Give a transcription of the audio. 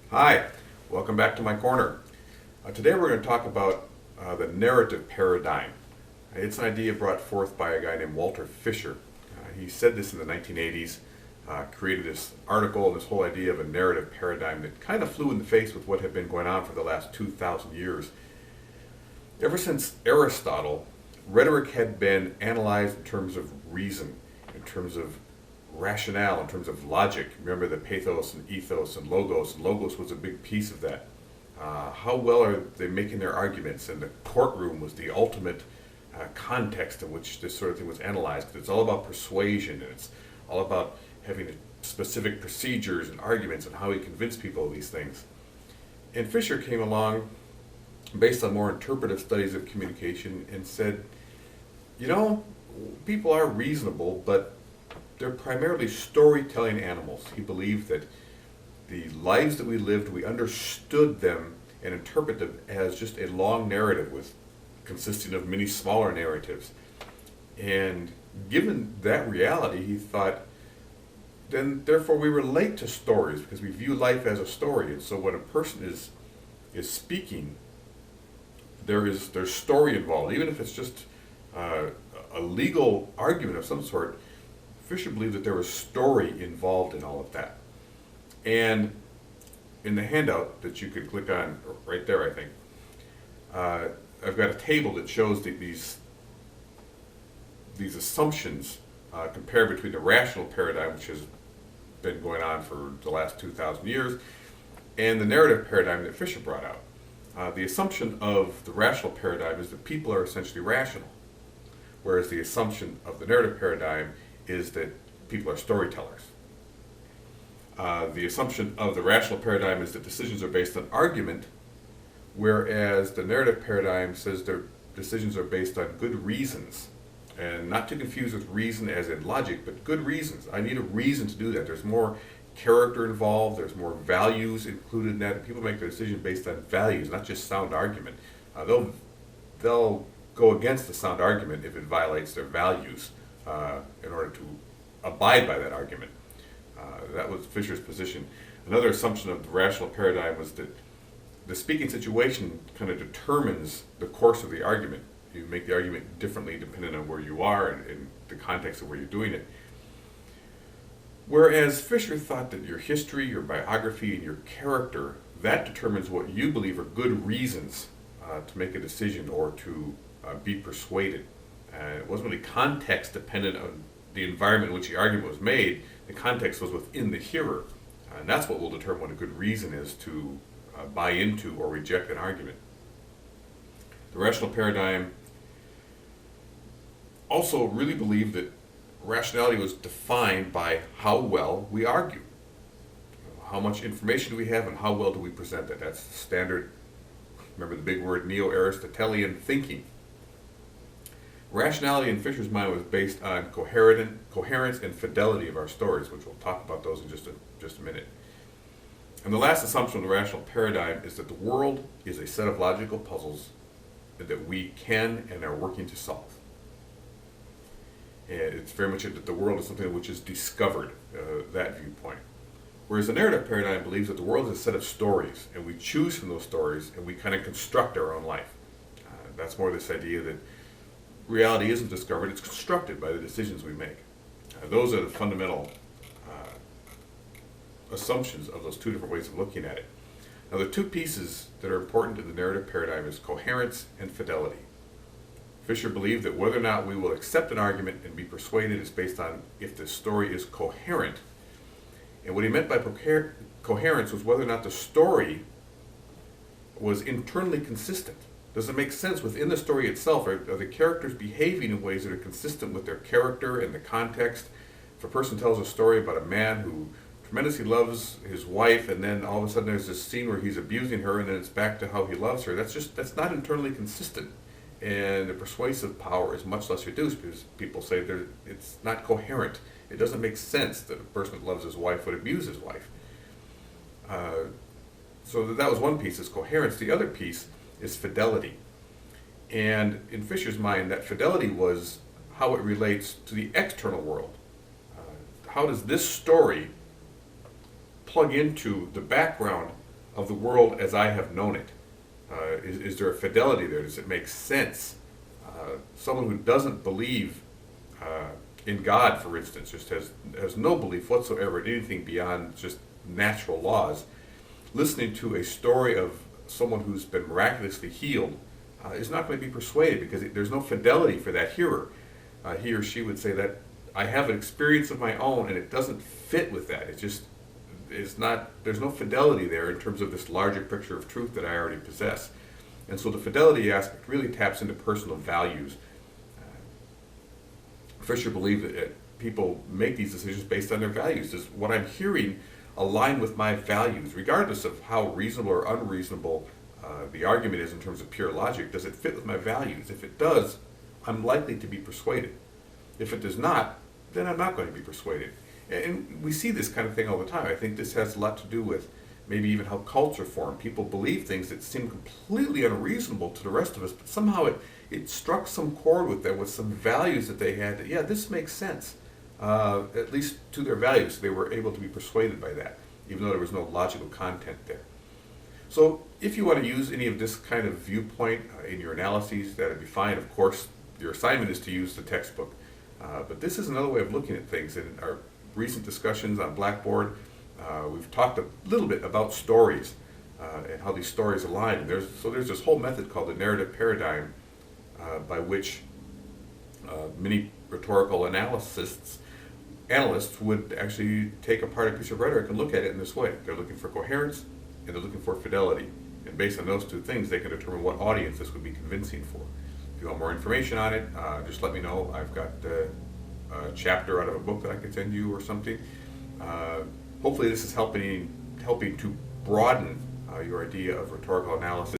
Hi, welcome back to my corner. Today we're going to talk about the narrative paradigm. It's an idea brought forth by a guy named Walter Fisher. He said this in the 1980s, created this article and this whole idea of a narrative paradigm that kind of flew in the face with what had been going on for the last 2,000 years. Ever since Aristotle, rhetoric had been analyzed in terms of reason, in terms of rationale, in terms of logic. Remember the pathos and ethos and logos. And logos was a big piece of that. How well are they making their arguments? And the courtroom was the ultimate context in which this sort of thing was analyzed. It's all about persuasion, and it's all about having specific procedures and arguments and how we convince people of these things. And Fisher came along based on more interpretive studies of communication and said, people are reasonable, but they're primarily storytelling animals. He believed that the lives that we lived, we understood them and interpreted them as just a long narrative consisting of many smaller narratives. And given that reality, he thought, then therefore we relate to stories because we view life as a story. And so when a person is speaking, there's story involved, even if it's just a legal argument of some sort. Fisher believed that there was story involved in all of that. And in the handout that you could click on right there, I think, I've got a table that shows these assumptions compared between the rational paradigm, which has been going on for the last 2,000 years, and the narrative paradigm that Fisher brought out. The assumption of the rational paradigm is that people are essentially rational, whereas the assumption of the narrative paradigm is that people are storytellers. The assumption of the rational paradigm is that decisions are based on argument, whereas the narrative paradigm says their decisions are based on good reasons. And not to confuse with reason as in logic, but good reasons. I need a reason to do that. There's more character involved, there's more values included in that, and people make their decision based on values, not just sound argument. They'll go against the sound argument if it violates their values. In order to abide by that argument. That was Fisher's position. Another assumption of the rational paradigm was that the speaking situation kind of determines the course of the argument. You make the argument differently depending on where you are and the context of where you're doing it. Whereas Fisher thought that your history, your biography, and your character, that determines what you believe are good reasons to make a decision or to be persuaded. It wasn't really context dependent on the environment in which the argument was made. The context was within the hearer. And that's what will determine what a good reason is to buy into or reject an argument. The rational paradigm also really believed that rationality was defined by how well we argue. How much information do we have and how well do we present that? That's standard, remember the big word, neo-Aristotelian thinking. Rationality in Fisher's mind was based on coherence and fidelity of our stories, which we'll talk about those in just a minute. And the last assumption of the rational paradigm is that the world is a set of logical puzzles that we can and are working to solve. And it's very much that the world is something which is discovered, that viewpoint. Whereas the narrative paradigm believes that the world is a set of stories, and we choose from those stories, and we kind of construct our own life. That's more this idea that reality isn't discovered, it's constructed by the decisions we make. Those are the fundamental assumptions of those two different ways of looking at it. Now, the two pieces that are important in the narrative paradigm is coherence and fidelity. Fisher believed that whether or not we will accept an argument and be persuaded is based on if the story is coherent. And what he meant by coherence was whether or not the story was internally consistent. Does it make sense within the story itself? Are the characters behaving in ways that are consistent with their character and the context? If a person tells a story about a man who tremendously loves his wife, and then all of a sudden there's this scene where he's abusing her, and then it's back to how he loves her, that's not internally consistent. And the persuasive power is much less reduced because people say it's not coherent. It doesn't make sense that a person that loves his wife would abuse his wife. So that was one piece, is coherence. The other piece is fidelity. And in Fisher's mind, that fidelity was how it relates to the external world. How does this story plug into the background of the world as I have known it. Is there a fidelity there? Does it make sense? Someone who doesn't believe in God, for instance, just has no belief whatsoever in anything beyond just natural laws, listening to a story of someone who's been miraculously healed is not going to be persuaded, because there's no fidelity for that hearer. He or she would say that I have an experience of my own and it doesn't fit with that. It's not, there's no fidelity there in terms of this larger picture of truth that I already possess. And so the fidelity aspect really taps into personal values. Fisher believed that people make these decisions based on their values. Does what I'm hearing align with my values, regardless of how reasonable or unreasonable the argument is in terms of pure logic? Does it fit with my values? If it does, I'm likely to be persuaded. If it does not, then I'm not going to be persuaded. And we see this kind of thing all the time. I think this has a lot to do with maybe even how culture formed. People believe things that seem completely unreasonable to the rest of us, but somehow it struck some chord with them, with some values that they had. That, yeah, this makes sense, at least to their values. They were able to be persuaded by that, even though there was no logical content there. So if you want to use any of this kind of viewpoint in your analyses, that would be fine. Of course, your assignment is to use the textbook. But this is another way of looking at things. In our recent discussions on Blackboard, we've talked a little bit about stories and how these stories align. And there's this whole method called the narrative paradigm by which many rhetorical analysts would actually take apart a piece of rhetoric and look at it in this way. They're looking for coherence and they're looking for fidelity. And based on those two things, they can determine what audience this would be convincing for. If you want more information on it, just let me know. I've got a chapter out of a book that I could send you or something. Hopefully this is helping to broaden your idea of rhetorical analysis.